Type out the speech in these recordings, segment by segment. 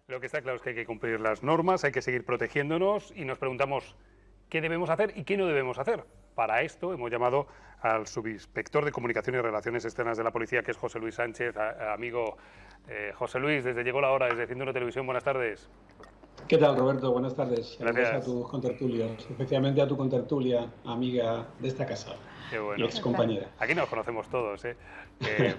Lo que está claro es que hay que cumplir las normas, hay que seguir protegiéndonos y nos preguntamos qué debemos hacer y qué no debemos hacer. Para esto hemos llamado al subinspector de Comunicación y Relaciones Externas de la Policía, que es José Luis Sánchez. Amigo José Luis, desde Llegó la Hora, desde 101 Televisión, buenas tardes. ¿Qué tal, Roberto? Buenas tardes. Saludos Gracias. a tus contertulios, especialmente a tu contertulia, amiga de esta casa. Qué bueno. Y excompañera. Aquí nos conocemos todos, ¿eh?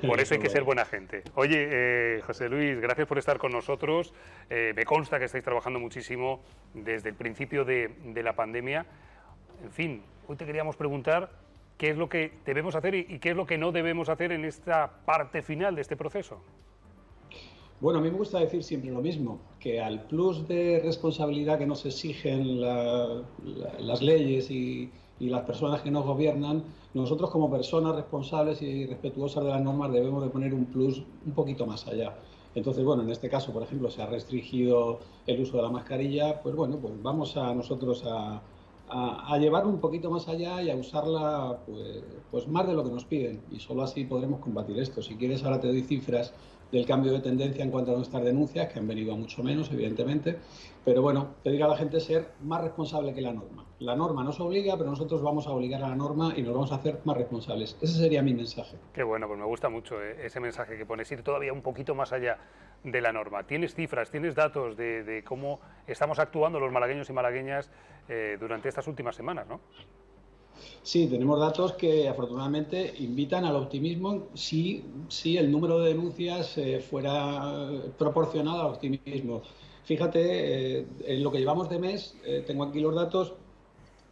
Por eso hay que ser buena gente. Oye, José Luis, gracias por estar con nosotros. Me consta que estáis trabajando muchísimo desde el principio de la pandemia. En fin, hoy te queríamos preguntar qué es lo que debemos hacer y qué es lo que no debemos hacer en esta parte final de este proceso. Bueno, a mí me gusta decir siempre lo mismo, que al plus de responsabilidad que nos exigen las leyes y las personas que nos gobiernan, nosotros como personas responsables y respetuosas de las normas debemos de poner un plus un poquito más allá. Entonces, bueno, en este caso, por ejemplo, se ha restringido el uso de la mascarilla, pues bueno, pues vamos a nosotros a llevar un poquito más allá y a usarla pues más de lo que nos piden, y solo así podremos combatir esto. Si quieres, ahora te doy cifras del cambio de tendencia en cuanto a nuestras denuncias, que han venido a mucho menos, evidentemente, pero bueno, pedir a la gente ser más responsable que la norma. La norma nos obliga, pero nosotros vamos a obligar a la norma y nos vamos a hacer más responsables. Ese sería mi mensaje. Qué bueno, pues me gusta mucho ese mensaje que pones, ir todavía un poquito más allá de la norma. ¿Tienes cifras, tienes datos de cómo estamos actuando los malagueños y malagueñas durante estas últimas semanas, no? Sí, tenemos datos que afortunadamente invitan al optimismo si el número de denuncias fuera proporcional al optimismo. Fíjate, en lo que llevamos de mes, tengo aquí los datos,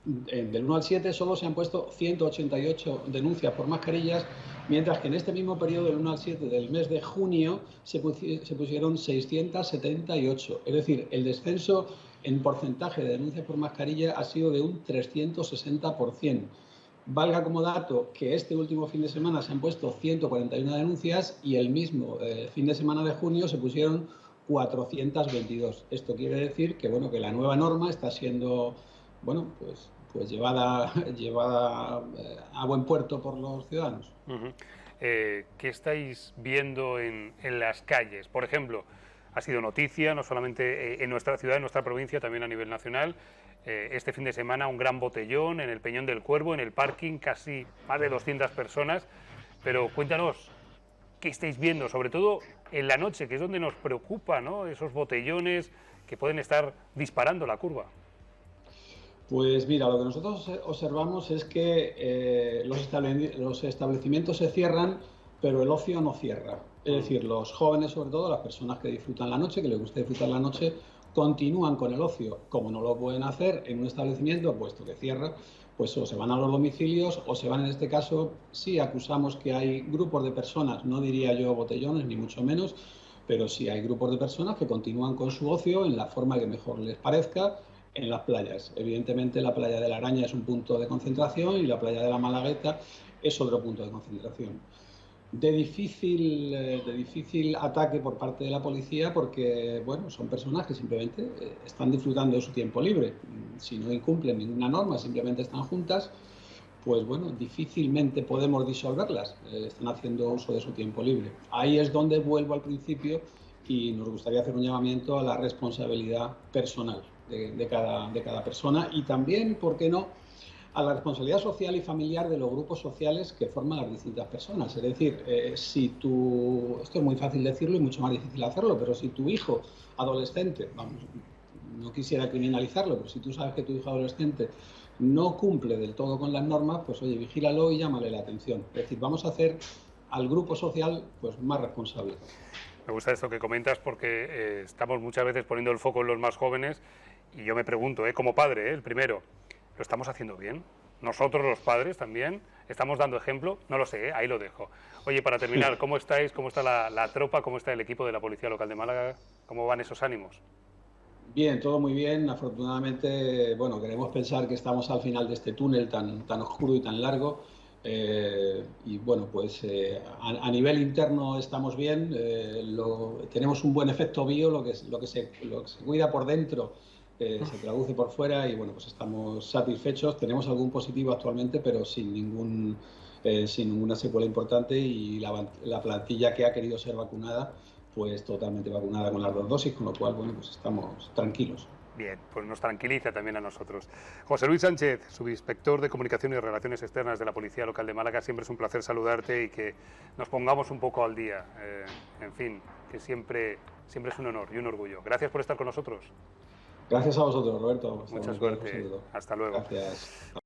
del 1 al 7 solo se han puesto 188 denuncias por mascarillas, mientras que en este mismo periodo del 1 al 7 del mes de junio se pusieron 678. Es decir, el descenso en porcentaje de denuncias por mascarilla ha sido de un 360%. Valga como dato que este último fin de semana se han puesto 141 denuncias y el mismo fin de semana de junio se pusieron 422. Esto quiere decir que, bueno, que la nueva norma está siendo, bueno, pues llevada a buen puerto por los ciudadanos. ¿Qué estáis viendo en las calles? Por ejemplo, ha sido noticia, no solamente en nuestra ciudad, en nuestra provincia, también a nivel nacional. Este fin de semana un gran botellón en el Peñón del Cuervo, en el parking, casi más de 200 personas. Pero cuéntanos, ¿qué estáis viendo? Sobre todo en la noche, que es donde nos preocupa, ¿no? Esos botellones que pueden estar disparando la curva. Pues mira, lo que nosotros observamos es que los establecimientos se cierran, pero el ocio no cierra. Es decir, los jóvenes, sobre todo, las personas que disfrutan la noche, que les gusta disfrutar la noche, continúan con el ocio. Como no lo pueden hacer en un establecimiento, puesto que cierra, pues o se van a los domicilios o se van, en este caso, sí acusamos que hay grupos de personas, no diría yo botellones, ni mucho menos, pero sí hay grupos de personas que continúan con su ocio en la forma que mejor les parezca, en las playas. Evidentemente la playa de la Araña es un punto de concentración y la playa de la Malagueta es otro punto de concentración. De difícil ataque por parte de la policía porque, bueno, son personas que simplemente están disfrutando de su tiempo libre. Si no incumplen ninguna norma, simplemente están juntas, pues bueno, difícilmente podemos disolverlas. Están haciendo uso de su tiempo libre. Ahí es donde vuelvo al principio y nos gustaría hacer un llamamiento a la responsabilidad personal de cada persona y también, ¿por qué no?, a la responsabilidad social y familiar de los grupos sociales que forman las distintas personas. Es decir, esto es muy fácil decirlo y mucho más difícil hacerlo, pero si tu hijo adolescente, vamos, no quisiera criminalizarlo, pero si tú sabes que tu hijo adolescente no cumple del todo con las normas, pues oye, vigílalo y llámale la atención. Es decir, vamos a hacer al grupo social pues más responsable. Me gusta esto que comentas porque estamos muchas veces poniendo el foco en los más jóvenes y yo me pregunto, como padre, el primero, ¿lo estamos haciendo bien? Nosotros los padres también, ¿estamos dando ejemplo? No lo sé, ahí lo dejo. Oye, para terminar, ¿cómo estáis? ¿Cómo está la tropa? ¿Cómo está el equipo de la Policía Local de Málaga? ¿Cómo van esos ánimos? Bien, todo muy bien. Afortunadamente, bueno, queremos pensar que estamos al final de este túnel tan oscuro y tan largo. Y bueno, pues a nivel interno estamos bien. Tenemos un buen efecto bio, lo que se cuida por dentro se traduce por fuera y bueno, pues estamos satisfechos. Tenemos algún positivo actualmente, pero sin ninguna secuela importante y la plantilla que ha querido ser vacunada pues totalmente vacunada con las 2 dosis, con lo cual, bueno, pues estamos tranquilos. Bien, pues nos tranquiliza también a nosotros. José Luis Sánchez, subinspector de Comunicación y Relaciones Externas de la Policía Local de Málaga, siempre es un placer saludarte y que nos pongamos un poco al día. En fin, que siempre es un honor y un orgullo. Gracias por estar con nosotros. Gracias a vosotros, Roberto. Mucha suerte. Hasta luego. Gracias.